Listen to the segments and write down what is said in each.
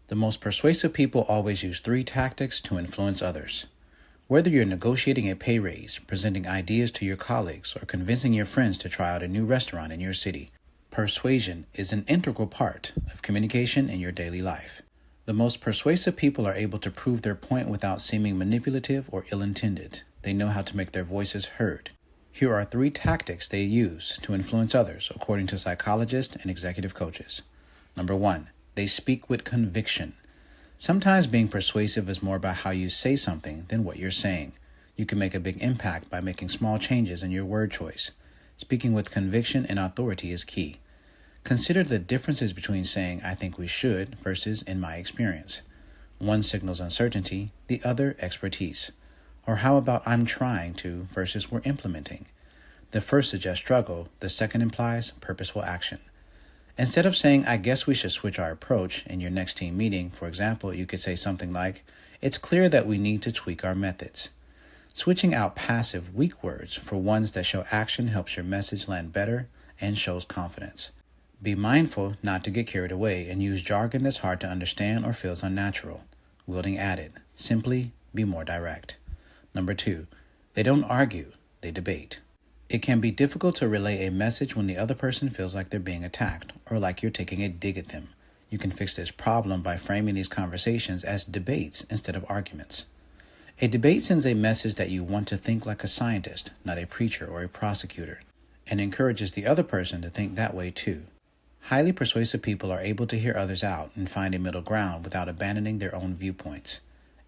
The most persuasive people always use 3 tactics to influence others. Whether you're negotiating a pay raise, presenting ideas to your colleagues, or convincing your friends to try out a new restaurant in your city, persuasion is an integral part of communication in your daily life. The most persuasive people are able to prove their point without seeming manipulative or ill-intended. They know how to make their voices heard. Here are 3 tactics they use to influence others, according to psychologists and executive coaches. Number 1, they speak with conviction. Sometimes being persuasive is more about how you say something than what you're saying. You can make a big impact by making small changes in your word choice. Speaking with conviction and authority is key. Consider the differences between saying, "I think we should," versus "in my experience." One signals uncertainty, the other expertise. Or how about "I'm trying to" versus "we're implementing"? The first suggests struggle, the second implies purposeful action. Instead of saying, "I guess we should switch our approach," in your next team meeting, for example, you could say something like, "It's clear that we need to tweak our methods." Switching out passive, weak words for ones that show action helps your message land better and shows confidence. Be mindful not to get carried away and use jargon that's hard to understand or feels unnatural. Wielding added, simply be more direct. Number 2, they don't argue, they debate. It can be difficult to relay a message when the other person feels like they're being attacked or like you're taking a dig at them. You can fix this problem by framing these conversations as debates instead of arguments. A debate sends a message that you want to think like a scientist, not a preacher or a prosecutor, and encourages the other person to think that way too. Highly persuasive people are able to hear others out and find a middle ground without abandoning their own viewpoints.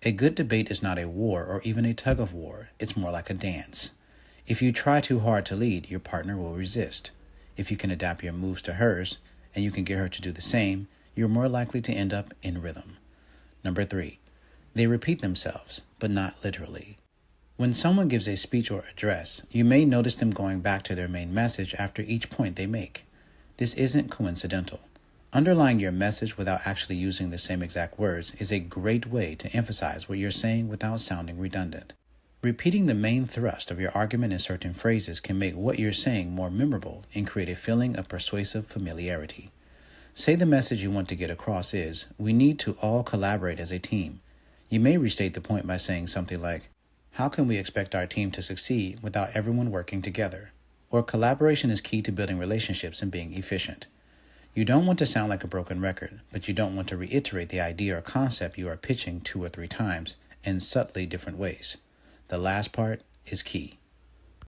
A good debate is not a war or even a tug of war. It's more like a dance. If you try too hard to lead, your partner will resist. If you can adapt your moves to hers, and you can get her to do the same, you're more likely to end up in rhythm. Number 3, they repeat themselves, but not literally. When someone gives a speech or address, you may notice them going back to their main message after each point they make. This isn't coincidental. Underlying your message without actually using the same exact words is a great way to emphasize what you're saying without sounding redundant. Repeating the main thrust of your argument in certain phrases can make what you're saying more memorable and create a feeling of persuasive familiarity. Say the message you want to get across is, "We need to all collaborate as a team." You may restate the point by saying something like, "How can we expect our team to succeed without everyone working together?" Or "Collaboration is key to building relationships and being efficient." You don't want to sound like a broken record, but you don't want to reiterate the idea or concept you are pitching 2 or 3 times in subtly different ways. The last part is key.